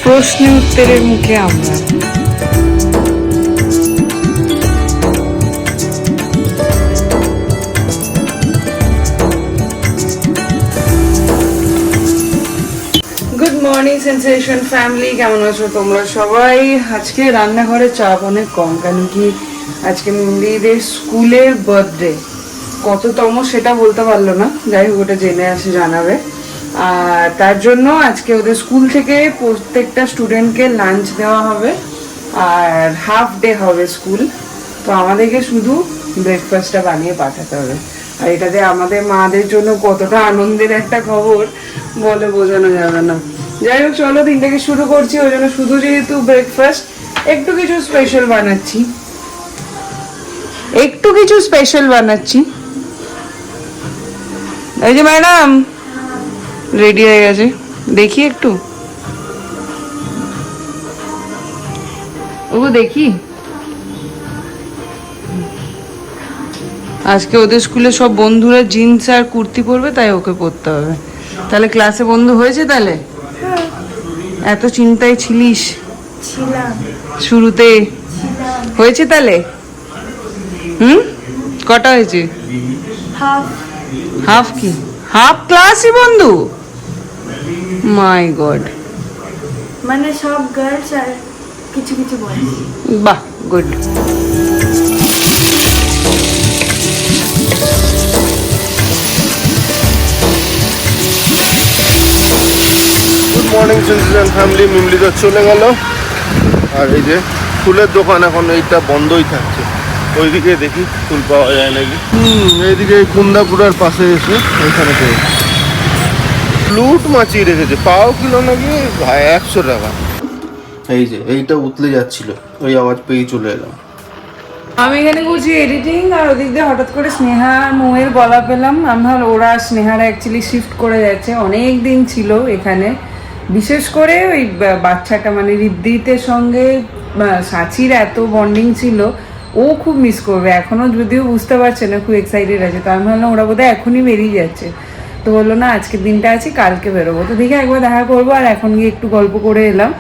প্রশ্ন উত্তরের মুখে আমরা। গুড মর্নিং সেন্সেশন ফ্যামিলি, কেমন আছো তোমরা সবাই? আজকে রান্নাঘরে চাপ অনেক কম, কেন কি আজকে মেয়েদের স্কুলের বার্থডে। কততম সেটা বলতে পারলো না, যাই হোক ওটা জেনে আসে জানাবে। আর তার জন্য আজকে ওদের স্কুল থেকে প্রত্যেকটা স্টুডেন্টকে লাঞ্চ দেওয়া হবে, আর হাফ ডে হবে স্কুল। তো আমাদেরকে শুধু ব্রেকফাস্টটা বানিয়ে পাঠাতে হবে। আর এটাতে আমাদের মাদের জন্য কতটা আনন্দের একটা খবর বলে বোঝানো যাবে না। যাই হোক, চলো দিনটাকে শুরু করছি। ওই জন্য শুধু যেহেতু ব্রেকফাস্ট, একটু কিছু স্পেশাল বানাচ্ছি। এই যে ম্যাডাম রেডি হয়ে গেছে, দেখি একটু ও দেখি। আজকে ওদের স্কুলে সব বন্ধুরা জিন্স আর কুর্তি পরবে, তাই ওকে পরতে হবে। তাহলে ক্লাসে বন্ধু হয়েছে? তাহলে এত চিন্তায় ছিলিস শুরুতে, হয়েছে তাহলে? কটা হয়েছে? হাফ কি? হাফ ক্লাসই বন্ধু? মাই গড, মানে সব গার্লস আর কিছু কিছু বয়েজ। বাহ, good. Good morning sensation family. মিমলি তো চলে গেল, আর এই যে ফুলের দোকান এখন এইটা বন্ধই থাকছে। ওইদিকে দেখি ফুল পাওয়া যায় নাকি। এইদিকে কুন্দাপুরার পাশে এসে ওইখানে পেয়েছি। লুট মাচিয়ে রেখেছে, পাও কিলো নাকি 100 টাকা। এই যে এইটা উতলে যাচ্ছিল, ওই আওয়াজ পেয়ে চলে এলাম। আমি এখানে করছি এডিটিং, আর ওদিক দিয়ে হঠাৎ করে স্নেহা আর মৌয়ের গলা পেলাম। আমরা ওরা স্নেহারা অ্যাকচুয়ালি শিফট করে যাচ্ছে, অনেক দিন ছিল এখানে। বিশেষ করে ওই বাচ্চাটা মানে ঋদ্ধিতের সঙ্গে সাচির এত বন্ডিং ছিল, ও খুব মিস করবে এখনো, যদিও বুঝতে পারছে না, খুব এক্সাইটেড আছে। তো আমি ভাবলাম ওরা বোধহয় এখনই বেরিয়ে যাচ্ছে। তো বললো না আজকের দিনটা আছে, কালকে বেরোবো। তো দেখে একবার দেখা করবো, আর এখন গিয়ে একটু গল্প করে এলাম।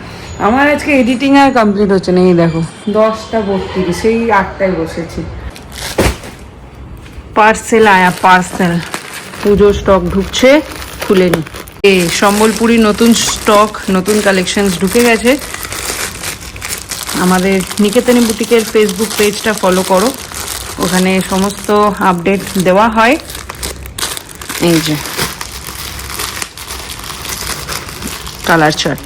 আমার আজকে এডিটিং আর কমপ্লিট হচ্ছে না। এই দেখো 10:32, সেই 8টায় বসেছি। পার্সেল আয়া, পার্সেল পুজো স্টক ঢুকছে, খুলে নি। সম্বলপুরি নতুন স্টক, নতুন কালেকশনস ঢুকে গেছে। আমাদের নিকেতনী বুটিকের ফেসবুক পেজটা ফলো করো, ওখানে সমস্ত আপডেট দেওয়া হয়। এই যে কালার চার্ট।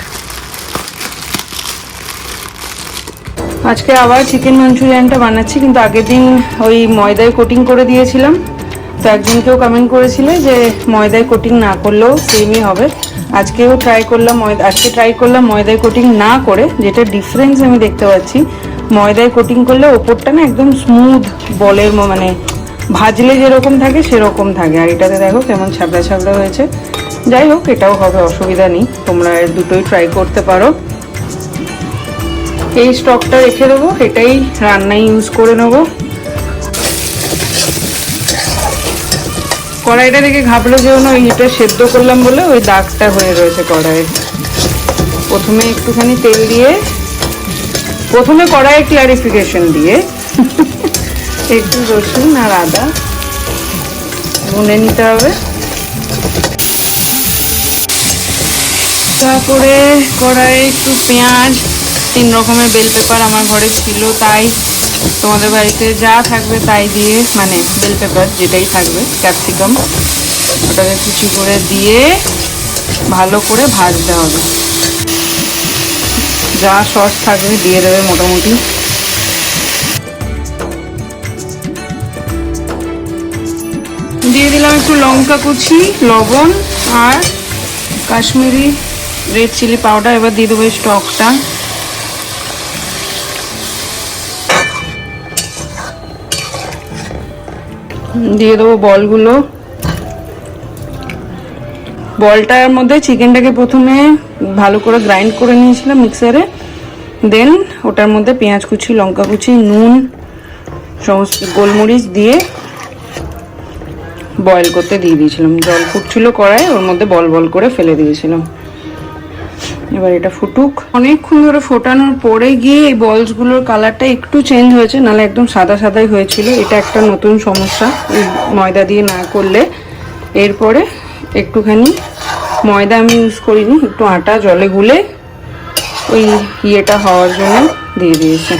আজকে আবার চিকেন মাঞ্চুরিয়ানটা বানাচ্ছি, কিন্তু আগের দিন ওই ময়দায় কোটিং করে দিয়েছিলাম। তো একজনকেও কমেন্ট করেছিল যে ময়দায় কোটিং না করলেও সেমই হবে। আজকে ট্রাই করলাম ময়দায় কোটিং না করে। যেটা ডিফারেন্স আমি দেখতে পাচ্ছি, ময়দায় কোটিং করলে ওপরটা না একদম স্মুথ বলের, মানে ভাজলে যেরকম থাকে সেরকম থাকে। আর এটাতে দেখো কেমন ছাবড়া ছাবড়া হয়েছে। যাই হোক, এটাও হবে, অসুবিধা নেই, তোমরা দুটোই ট্রাই করতে পারো। এই স্টকটা রেখে দেবো, এটাই রান্নায় ইউজ করে নেবো। কড়াইটা দেখে ঘাবলো যেও না, এটা সেদ্ধ করলাম বলে ওই দাগটা হয়ে রয়েছে কড়াইয়ে। প্রথমে একটুখানি তেল দিয়ে, প্রথমে কড়াইয়ে ক্লারিফিকেশন দিয়ে একটু রসুন আর আদা ভুনে নিতে হবে। তারপরে কড়াইয়ে একটু পেঁয়াজ, 3 রকমের বেল পেপার আমার ঘরে ছিল, তাই তোমাদের বাড়িতে যা থাকবে তাই দিয়ে, মানে বেল পেপার যেটাই থাকবে, ক্যাপসিকাম, ওটাকে কুচি করে দিয়ে ভালো করে ভাজতে হবে। যা সস থাকবে দিয়ে দেবে মোটামুটি। দিয়ে দিলাম একটু লঙ্কা কুচি, লবণ আর কাশ্মীরি রেড চিলি পাউডার। এবার দিয়ে দেবো স্টকটা। দিয়ে দেবো বলগুলো। বলটার মধ্যে চিকেনটাকে প্রথমে ভালো করে গ্রাইন্ড করে নিয়েছিলাম মিক্সারে, দেন ওটার মধ্যে পেঁয়াজ কুচি, লঙ্কা কুচি, নুন, সমস্ত গোলমরিচ দিয়ে বয়েল করতে দিয়ে দিয়েছিলাম। জল ফুটছিল কড়াই, ওর মধ্যে বল বল করে ফেলে দিয়েছিলাম। এবার এটা ফুটুক। অনেকক্ষণ ধরে ফোটানোর পরে গিয়ে এই বলসগুলোর কালারটা একটু চেঞ্জ হয়েছে, নাহলে একদম সাদা সাদাই হয়েছিল। এটা একটা নতুন সমস্যা এই ময়দা দিয়ে না করলে। এরপরে একটুখানি ময়দা আমি ইউজ করিনি, একটু আটা জলে গুলে ওই ইয়েটা হওয়ার জন্য দিয়ে দিয়েছি,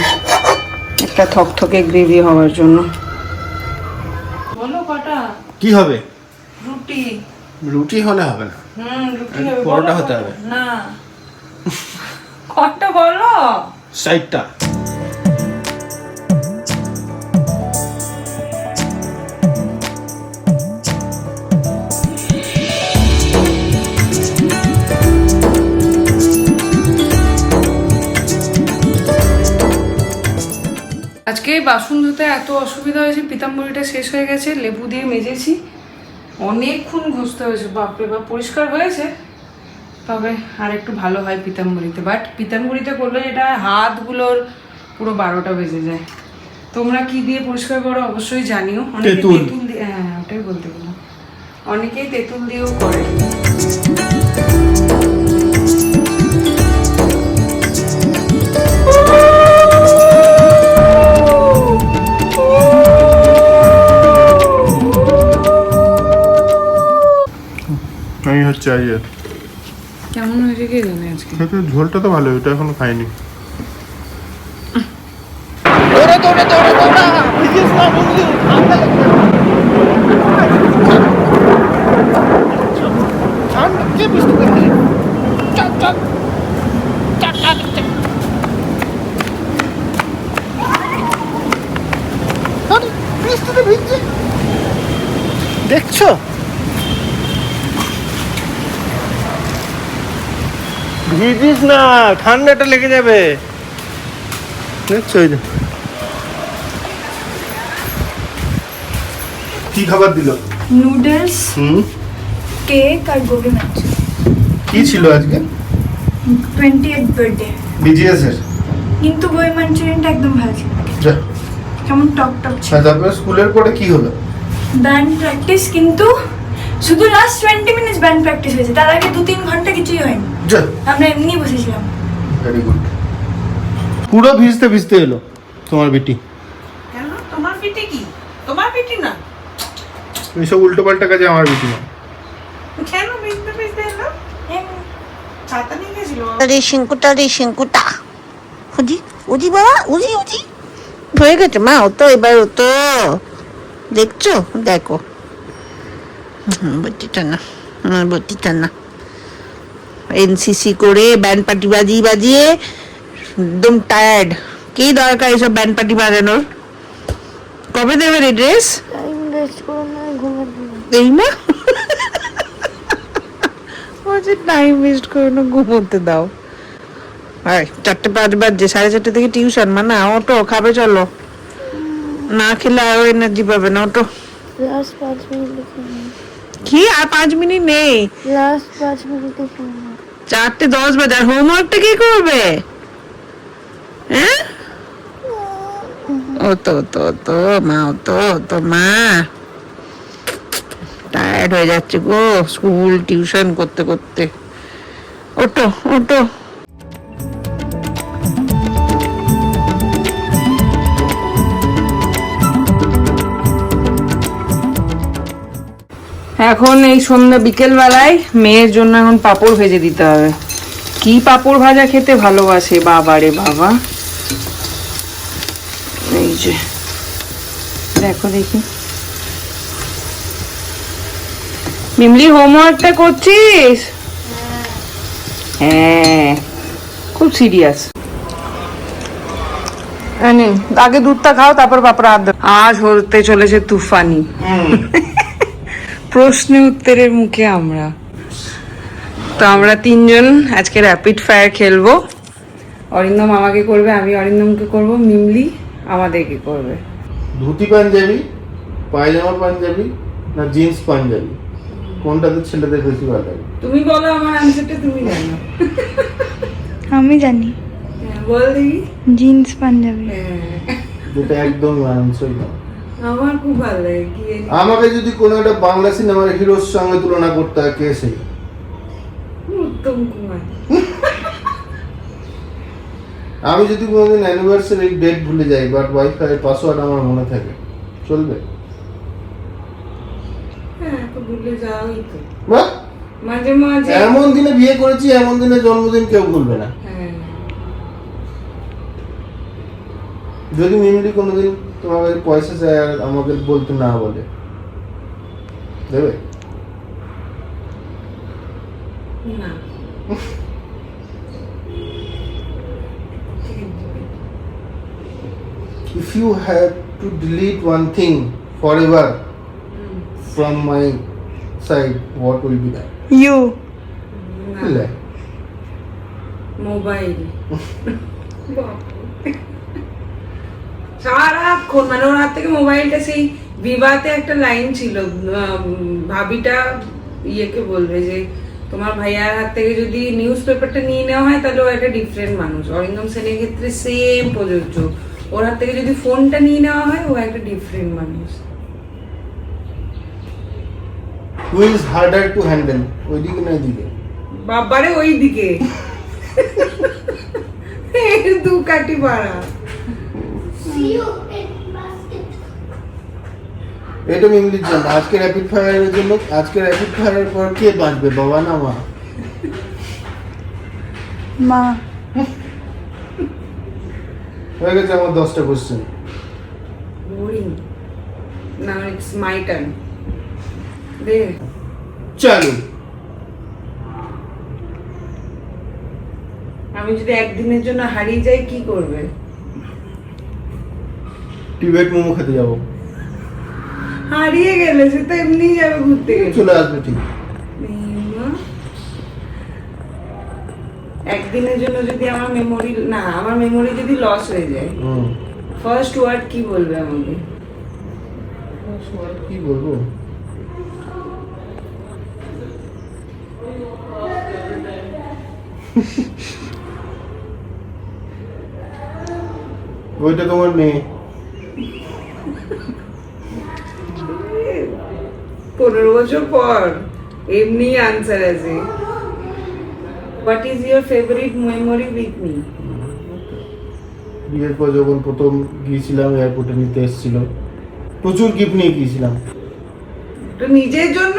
একটা থকথকে গ্রেভি হওয়ার জন্য। বলো কটা কি হবে? রুটি। রুটি হলে হবে না, রুটি হবে। পরোটা হতে হবে। না, কটা বলো? 60টা। আজকে বাসন ধুতে এত অসুবিধা হয়েছে, পিতাম্বরীটা শেষ হয়ে গেছে, লেবু দিয়ে মেজেছি, অনেকক্ষণ ঘষতে হয়েছে। বাপরে বাপ, পরিষ্কার হয়েছে, তবে আর একটু ভালো হয় পিতাম্বরীতে। বাট পিতাম্বরীতে করলে এটা হাতগুলোর পুরো 12টা বেজে যায়। তোমরা কি দিয়ে পরিষ্কার করো অবশ্যই জানিও। অনেকে তেঁতুল দিয়ে, হ্যাঁ ওটাই বলতে গেলাম, অনেকেই তেঁতুল দিয়েও করে। আমি হচ্ছে আইয়ার কেমন হয়েছে কে জানে আজকে। খেতে। ঝোলটা তো ভালো, ওটা এখনো খাইনি। দেখছো, ভিজিস না, ঠান্ডাটা লেগে যাবে। দেখছো এই যে কি খাবার দিল? নুডলস, কেক আর গোবি মাঞ্চুরি। কি ছিল আজকে? 20th birthday. বিজিএস এর। কিন্তু গোবি মাঞ্চুরিয়ানটা একদম ভালো ছিল, যা। কেমন টক টক ছিল। তারপরে স্কুলের পরে কি হলো? ব্যান্ড প্র্যাকটিস, কিন্তু শুধু লাস্ট 20 মিনিটস ব্যান্ড প্র্যাকটিস হয়েছে, তার আগে 2-3 ঘন্টা কিছুই হয়নি। যা। আমরা এমনি বসেছিলাম। Very good. পুরো ভিজতে ভিজতে এলো তোমার বিটি। কেন? তোমার পিঠে কি? তোমার পিঠে না? এইসব উল্টো পাল্টা কাজে আমার বিটি না। কেন ভিজতে ভিজতে এলো? এমনি। ছাতা নিয়ে গেছিল? রে শিঙ্কুটা উজি উজি বাবা উজি উজি হয়ে গেছে মা। ও তো এবার ও তো দেখছো, দেখো বটিটা না, বটিটা না। এনসিসি করে ব্যান্ড পার্টি বাজিয়ে বাজিয়ে একদম টায়ার্ড। কি দরকার এসব ব্যান্ড পার্টি বাজানোর? কবে দেবে রে ড্রেস? এই না বলছে টাইম ওয়েস্ট করো না, ঘুমোতে দাও। 4:05 বাজছে, 4:30 থেকে টিউশন। মানে ওটো খাবে, চলো। না খেলে আরো এনার্জি পাবে না, ওটো। লাস্ট 5 মিনিট লিখে নাও। কি আর 5 মিনিট নেই? লাস্ট 5 মিনিট লিখে নাও। 4:10 বাজে। আর হোমওয়ার্কটা কি করবে? হ্যাঁ ও তো মা, তো মা টায়ার্ড হয়ে যাচ্ছে গো, স্কুল টিউশন করতে করতে। ওটো ওটো। এখন এই সন্ধ্যা বিকেল বেলায় মেয়ের জন্য এখন পাঁপড় ভেজে দিতে হবে। কি পাঁপড় ভাজা খেতে ভালোবাসে বাবা রে বাবা। এই যে দেখো, দেখি মিমলি হোমওয়ার্কটা করছিস? হ্যাঁ, খুব সিরিয়াস। আগে দুধটা খাও, তারপর পাপড় হাত দাও। আজ হতে চলেছে তুফানি। প্রশ্নে উত্তরের মুখে আমরা তো আমরা 3 জন আজকে র্যাপিড ফায়ার খেলবো। অরিন্দম আমাকে করবে, আমি অরিন্দমকে করব, মিমলি আমাদেরকে করবে। ধুতি পাঞ্জাবি, পায়জামা পাঞ্জাবি না জিন্স পাঞ্জাবি, কোনটাতে ছেলেদের বেশি ভালো লাগে? তুমি বলো, আমার আনসারটা তুমি জানো। আমি জানি, বল দেখি। জিন্স পাঞ্জাবি। যেটা একদম আনসারই না। আমার খুব ভালো লাগে কি জানি। আমাকে যদি কোনো একটা বাংলা সিনেমার হিরোর সঙ্গে তুলনা করতে হয়, কে সেই? উত্তম কুমার। আমি যদি কোনোদিন অ্যানিভার্সারি ডেট ভুলে যাই, বাট ওয়াইফাই পাসওয়ার্ড আমার মনে থাকে, চলবে? হ্যাঁ, তো ভুলে যাওয়াই তো বাহ! মাঝে মাঝে। এমন দিনে বিয়ে করেছি, এমন দিনে জন্মদিন কেউ ভুলবে না। হ্যাঁ, যদি মিমলি কোনোদিন তোমার কাছে পয়সা চায় আর আমাকে বলতে না বলে, দেবে? না। If you had to delete one thing forever from my side, what will be that? You. না, মোবাইল। সারাক্ষণ মানে ওর হাত থেকে মোবাইলটা, সেই বিবাতে একটা লাইন ছিল, ভাবিটা ইয়েকে বলবে যে তোমার ভাইয়ার হাত থেকে যদি নিউজ পেপারটা নিয়ে নেওয়া হয় তাহলে ও একটা ডিফারেন্ট মানুষ। অরিন্দম সেনের ক্ষেত্রে সেম প্রযোজ্য, ওর হাত থেকে যদি ফোনটা নিয়ে নেওয়া হয় ও একটা ডিফারেন্ট মানুষ। Who is harder to handle? ওইদিকে না এদিকে? বাবারে ওই দিকে দু কাটি পাড়া। এটা মিমলির জন্য, আজকে র্যাপিড ফায়ারের জন্য। আজকে র্যাপিড ফায়ারের পর কে বাঁচবে, বাবা না মা? মা। হয়ে গেছে আমার 10টা question. Boring. Now it's my turn. দে চালু। আমি যদি একদিনের জন্য হারিয়ে যাই কি করবে? টিবেট মোমো খেতে যাবো। হারিয়ে গেলে সে তো এমনি যাবে ঘুরতে গেলে। চলে আসবে ঠিক। একদিনের জন্য যদি আমার মেমোরি যদি লস হয়ে যায়, ফার্স্ট ওয়ার্ড কি বলবে আমাকে? কি বলবো? ওইটা তোমার মেয়ে। 15 বছর পর এমনি আনসার আছে। What is your favourite memory with me? বিয়ের পর যখন প্রথম গিয়েছিলাম, এয়ারপোর্টে নিতে এসেছিল, প্রচুর গিফট নিয়ে গিয়েছিলাম। তো নিজের জন্য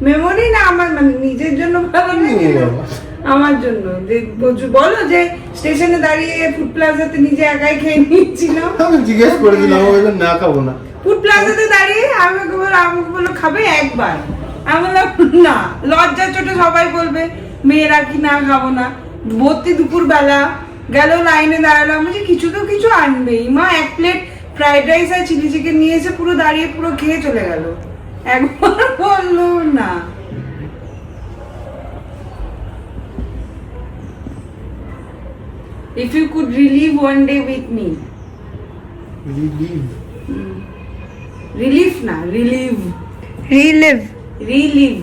মেমোরি না আমার, মানে নিজের জন্য ভালো নিয়ে লাগে যাবো। আমার জন্য যে বলো যে স্টেশনে দাঁড়িয়ে ফুড প্লাজাতে নিজে একাই খেয়ে নিয়েছিলাম। আমি জিজ্ঞেস করে দিলাম, ও বললো না খাবো না। ফুড প্লাজাতে দাঁড়িয়ে আমাকে বললো খাবে একবার, আমি বললাম না, লজ্জার চোটে সবাই বলবে মেয়েরা কি না খাবো না। ভর্তি দুপুর বেলা গেল, লাইনে দাঁড়ালাম, আমি যে কিছু তো কিছু আনবেই। মা এক প্লেট ফ্রাইড রাইস আর চিলি চিকেন নিয়ে এসে পুরো দাঁড়িয়ে পুরো খেয়ে চলে গেল, একবার বললো না। If you could relive one day with me. Relief না, relive. Relive. Relive.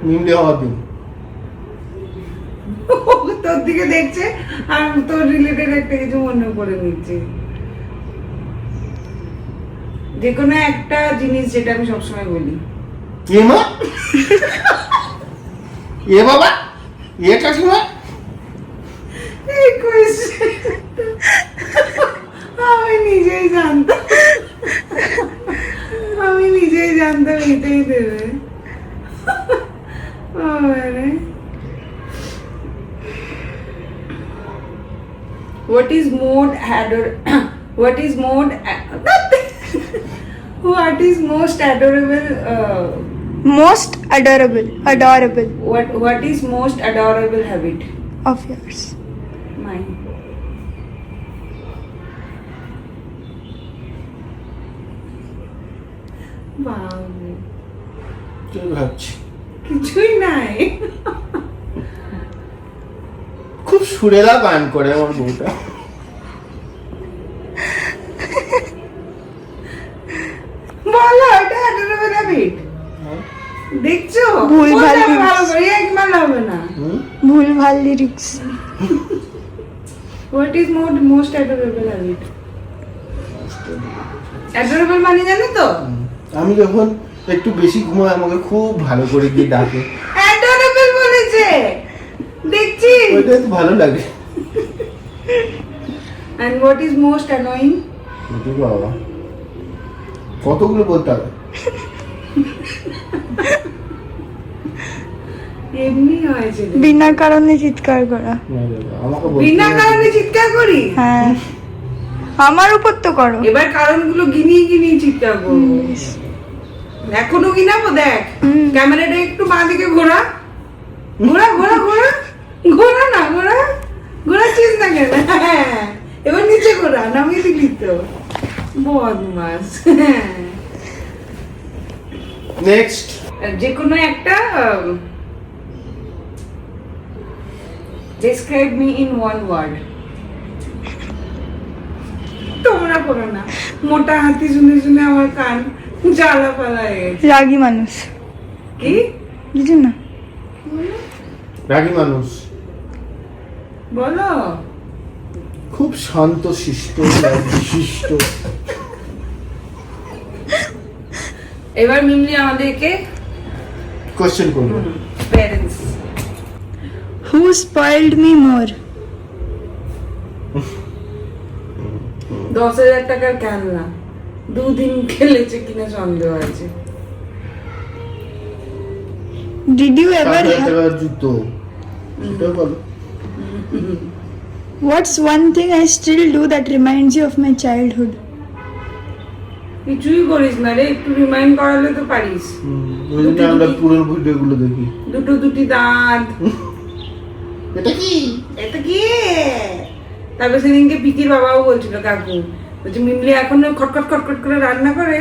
মিমলি হওয়ার দিন। তোর দিকে দেখছে আর তোর রিলেটেড একটা কিছু মনে করে নিচ্ছে। যে কোনো একটা জিনিস যেটা আমি সবসময় বলি। এ মা, এ বাবা, এ কাকিমা। এই question আমি নিজেই জানতাম, এটাই দেবে। What is most adorable? Most adorable. What is most adorable habit? Of yours. Mine. বাবা, কি ভাবছি? কিছুই নাই। খুব সুরেলা গান করে আমার বউটা। বলো এটা adorable habit। দেখছো ভুলভাল কোনটা lyrics। ভালো করে এক মান হবে না। ভুলভাল lyrics. What is most adorable habit? Adorable মানে জানো তো? আমি যখন একটু বেশি ঘুমাই আমাকে খুব ভালো করে দিয়ে ডাকে, অ্যাডোরেবল বলেছে, দেখছি। ওইটাই তো ভালো লাগে। And what is most annoying? ওকে বাবা, কতগুলো বলতে হবে? এমনি হয়েছে রে। বিনা কারণে চিৎকার করা। আমাকে বলতে বিনা হবে। কারণে চিৎকার করি? হ্যাঁ, আমার উপর তো করো। এবার কারণগুলো গিনিয়ে গিনিয়ে চিৎকার করবো। এখনো গিনাবো, দেখ ক্যামেরাটা একটু বাঁ দিকে ঘোরা, ঘোরা ঘোরা ঘোরা, ঘোরা না ঘোরা, ঘোরাচ্ছিস না কেন? হ্যাঁ, এবার নিচে ঘোরা, নামিয়ে দিলি তো, বদমাস। নেক্সট যে কোনো একটা describe me in one word. তোমরা করো না, মোটা হাতি শুনে শুনে আমার কান জ্বালা পালা হয়ে গেছে। রাগী মানুষ। কি কিছু না। রাগী মানুষ, বলো? খুব শান্ত শিষ্ট বিশিষ্ট। এবার মিমলি আমাদেরকে কোশ্চেন করবো। Parents. Who spoiled me more? 10,000 টাকার খেলনা 2 দিন খেলেছে কিনা সন্দেহ আছে। Did you ever 7,000 have... টাকার জুতো, সেটা বলো। What's one thing I still do that reminds you of my childhood? কিছুই করিস না রে, একটু রিমাইন্ড করালে তো পারিস। ওই জন্য আমরা পুরনো ভিডিওগুলো দেখি। দুটি দাঁত, এটা কি? এটা কি? তারপর সেদিনকে পিকির বাবাও বলছিল, কাকু বলছে মিমলি এখন খটখট খটখট করে রান্না করে।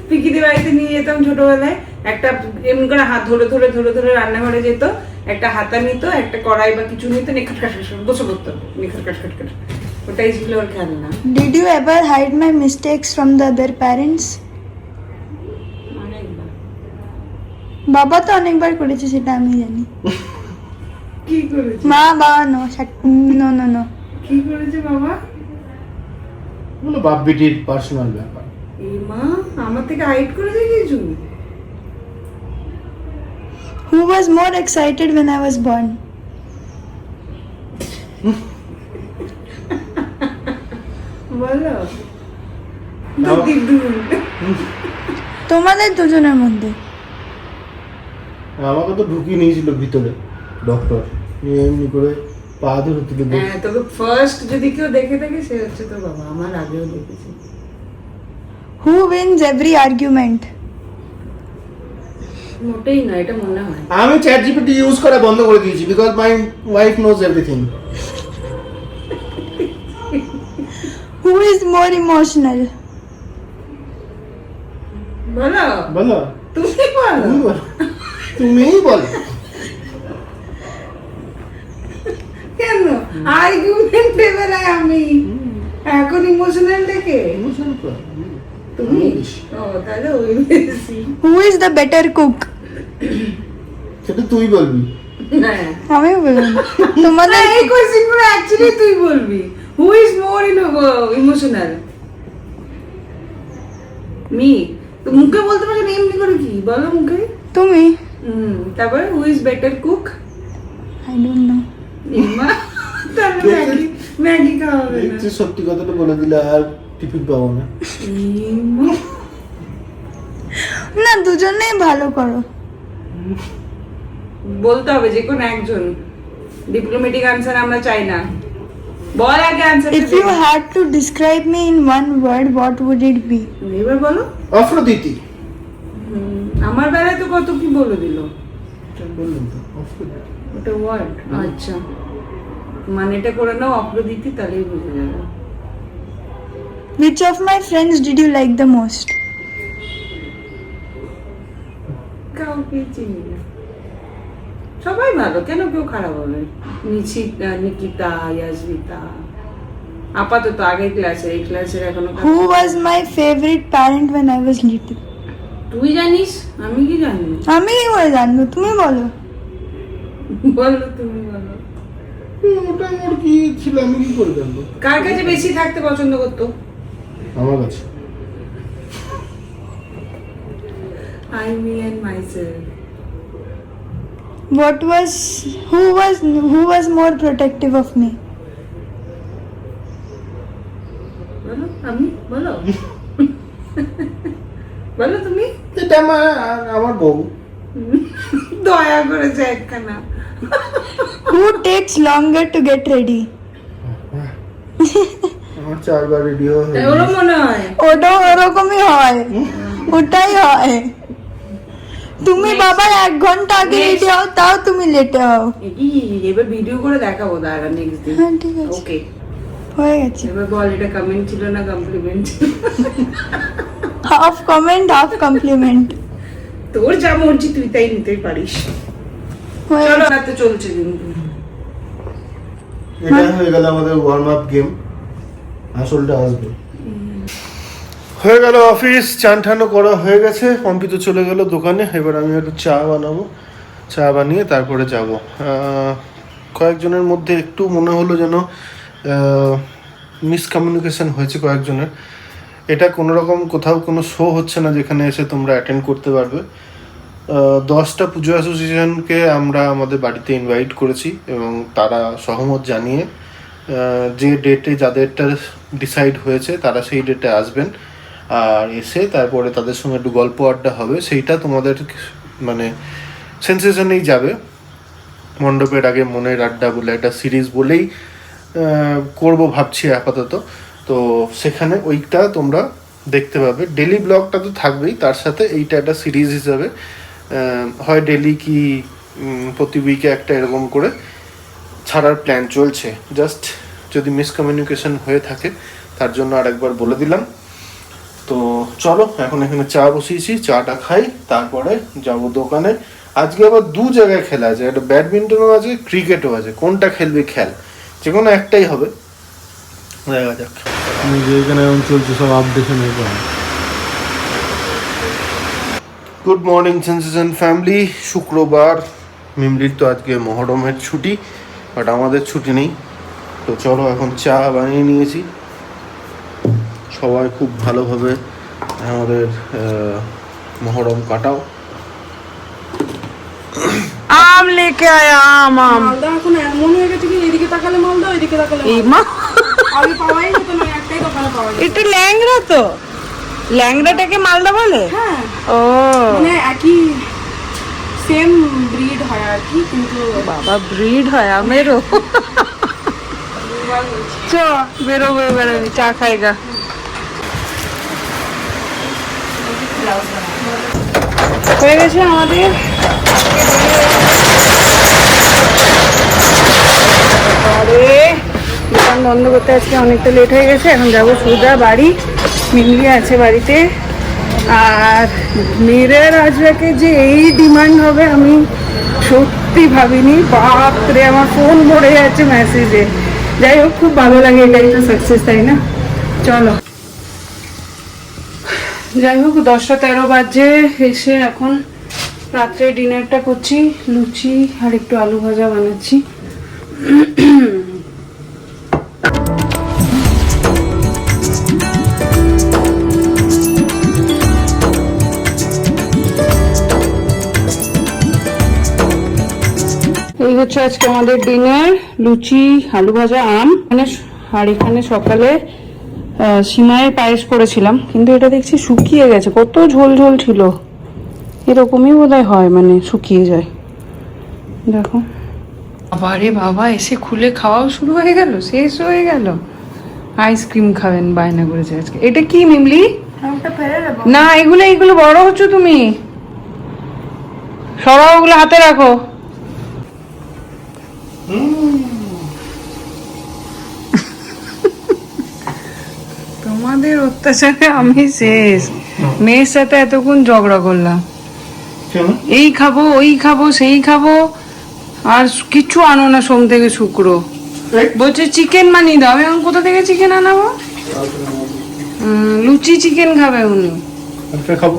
পিকিদের বাড়িতে নিয়ে যেতাম ছোটবেলায়, একটা এমনি করে হাত ধরে ধরে ধরে ধরে রান্নাঘরে যেত, একটা হাতা নিত, একটা কড়াই বা কিছু নিত, নিয়ে খটখট খটখট বসে পড়তো, নিয়ে খটখট খটখট। ওটাই ছিল ওর খেলনা। Did you ever hide my mistakes from the other parents? অনেকবার। বাবা তো অনেকবার করেছে, সেটা আমি জানি। কি করেছে? মা বাবা নো নো নো নো। কি করেছে বাবা? বলো বাপ বেটির পার্সোনাল ব্যাপার। এই মা আমার থেকে হাইড করেছে কিছু? Who was more excited when I was born? বলো। দুই তোমাদের দুজনের মধ্যে। আমাকে তো ঢুকিয়ে নিয়েছিল ভিতরে ডক্টর, এমনি করে পা ধরে তুলে দিয়ে। হ্যাঁ, তবে ফার্স্ট যদি কেউ দেখে থাকে সে হচ্ছে তো বাবা, আমার আগেও দেখেছি। Who wins every argument? মোটেই না, এটা মনে হয়। আমি চ্যাট জিপিটি ইউজ করা বন্ধ করে দিয়েছি because my wife nose everything. Who is more emotional? বলো, বলো, তুমি বলো। তুমি বলো, তুমিই বলো। কেন আর্গুমেন্টে বেলায় আমি এখন ইমোশনাল দেখে? Emotional problem. তুমি? বেশি। ও তাহলে ওই বেশি। Who is the better cook? সেটা তুই বলবি। হ্যাঁ, আমি বলবো। তোমাদের এই কোশ্চেন গুলো অ্যাকচুয়ালি তুই বলবি। Who is more emotional? Me. তো মুখে বলতে পারছো না, এমনি করে কি বলো মুখে? তুমি। তারপরে who is better cook? I don't know. মা, তাহলে ম্যাগি ম্যাগি খাওয়াবে না। তুই সত্যি কথাটা বলে দিলে আর টিফিন পাবো না। মা, না, দুজনেই ভালো করো। বলতে হবে যে কোনো একজন। ডিপ্লোম্যাটিক আনসার আমরা চাই না। বল আগে answer. If you had to describe me in one word, what would it be? এবার বলো। অফ্রোদিতি। আমার বেলায় তো কত কি বলে দিল। বললাম তো, অফ্রোদিতি। ওটা ওয়ার্ড, আচ্ছা মানেটা করে নাও অপ্রদিতি, তাহলেই বুঝে যাবে। Which of my friends did you like the most? কাউকে চিনি না, সবাই ভালো, কেন কেউ খারাপ হবে? নিকিতা, ইয়াসমিতা আপাতত আগের ক্লাসে, এই ক্লাসের এখনো। Who was my favorite parent when I was little? তুই জানিস, আমি কি জানি? আমি কি করে জানবো, তুমি বলো। বলো, তুমি বলো। ওটা আমার কি ছিল আমি কি করে জানবো? কার কাছে বেশি থাকতে পছন্দ করতো? আমার কাছে। I, me and myself. Who was more protective of me? বলো আমি বলো বলো তুমি এটা আমার বউ। দয়া করেছে একখানা। Who takes longer to get ready? আমার 4 বার রেডিও তাই ওরও মনে হয় ওটাও ওরকমই হয়, ওটাই হয়। তুমি বাবা 1 ঘন্টা আগে রেডি হও, তাও তুমি লেটে হও। এবার ভিডিও করে দেখাবো দাঁড়া নেক্সট দিন। হ্যাঁ ঠিক আছে, ওকে হয়ে গেছে। এবার বল এটা কমেন্ট ছিল না compliment? Half comment half compliment. তোর যা মর্জি তুই তাই নিতেই পারিস। চলো রাতে চলছে কিন্তু এটা হয়ে গেল আমাদের ওয়ার্ম আপ গেম, আসলটা আসবে। হয়ে গেল অফিস, চান ঠান্ডা করা হয়ে গেছে, পম্পি তো চলে গেল দোকানে। এবার আমি একটু চা বানাবো, চা বানিয়ে তারপরে যাব। কয়েকজনের মধ্যে একটু মনে হলো যেন মিসকমিউনিকেশন হয়েছে কয়েকজনের। এটা কোনো রকম কোথাও কোনো শো হচ্ছে না যেখানে এসে তোমরা অ্যাটেন্ড করতে পারবে। 10টা পুজো অ্যাসোসিয়েশনকে আমরা আমাদের বাড়িতে ইনভাইট করেছি এবং তারা সহমত জানিয়ে যে ডেটে যাদেরটা ডিসাইড হয়েছে তারা সেই ডেটে আসবেন। আর এসে তারপরে তাদের সঙ্গে একটু গল্প আড্ডা হবে, সেইটা তোমাদের মানে সেন্সেশনেই যাবে। মণ্ডপের আগে মনের আড্ডা বলে একটা সিরিজ বলেই করব ভাবছি আপাতত। তো সেখানে ওইটা তোমরা দেখতে পাবে। ডেলি ব্লগটা তো থাকবেই, তার সাথে এইটা একটা সিরিজ হিসাবে হয় ডেলি কি প্রতি উইকে একটা এরকম করে ছাড়ার প্ল্যান চলছে। জাস্ট যদি মিসকমিউনিকেশন হয়ে থাকে তার জন্য আরেকবার বলে দিলাম। তো চলো এখন এখানে চা বসিয়েছি, চাটা খাই, তারপরে যাব দোকানে। আজকে আবার 2 জায়গায় খেলা আছে, একটা ব্যাডমিন্টনও আছে, ক্রিকেটও আছে। কোনটা খেলবে খেল, যে কোনো একটাই হবে, দেখা যাক। যেখানে এখন চলছে সব আপডেশন হয়ে। Good morning sensation family. শুক্রবার, মিমলির তো আজকে মহরমের ছুটি, বাট আমাদের ছুটি নেই। তো চলো এখন চা বানিয়ে নিয়েছি, সবাই খুব ভালোভাবে আমাদের মহরম কাটাও। আম লেকে আয়া, আম আম মালদা এখন এমন হয়ে গেছে কি এদিকে তাকালে মালদা, ওইদিকে তাকালে এই মা, আগে পাওয়াই যেত না, একটাই দোকানে পাওয়া যেত। এটা ল্যাংড়া তো, ল্যাংড়াটাকে মালদা বলে? হ্যাঁ ও মানে একই সেম ব্রিড হয় আর কি, কিন্তু বাবা, ব্রিড হয় আমেরও। চ বেরোবে, বেরোবে, চা খাইগা। হয়ে গেছে আমাদের। দোকান বন্ধ করতে আজকে অনেকটা লেট হয়ে গেছে। এখন যাবো সোজা বাড়ি, মিমলি আছে বাড়িতে। আর মেয়ের আজকে যে এই ডিমান্ড হবে আমি সত্যি ভাবিনি। বাপরে, আমার ফোন ভরে যাচ্ছে মেসেজে। যাই হোক, খুব ভালো লাগে, এটাই তো সাকসেস, তাই না? চলো, যাই হোক 10:13 বাজে। এসে এখন রাত্রে ডিনারটা করছি, লুচি আর একটু আলু ভাজা বানাচ্ছি। এই হচ্ছে আজকে আমাদের ডিনার, লুচি, আলু ভাজা, আম। আর এখানে সকালে সিমাইয়ের পায়েস করেছিলাম, কিন্তু এটা দেখছি শুকিয়ে গেছে। কত ঝোল ঝোল ছিল, এরকমই বোধহয় হয়, মানে শুকিয়ে যায়। দেখো বাবা রে বাবা, এসে খুলে খাওয়াও শুরু হয়ে গেল, শেষ হয়ে গেল। আইসক্রিম খাবেন বায়না করেছে আজকে। এটা কি মিমলি? না, এগুলো বড় হচ্ছে, তুমি সরাও, ওগুলো হাতে রাখো। তোমাদের অত্যাচারে আমি শেষ। মেয়ের সাথে এতক্ষণ ঝগড়া করলাম, এই খাবো, ওই খাবো, সেই খাবো, আর কিছু আনো না সোম থেকে শুক্র। বলছে চিকেন বানিয়ে দাও। আমি এখন কোথা থেকে চিকেন আনাবো? লুচি চিকেন খাবে উনি। খাবো।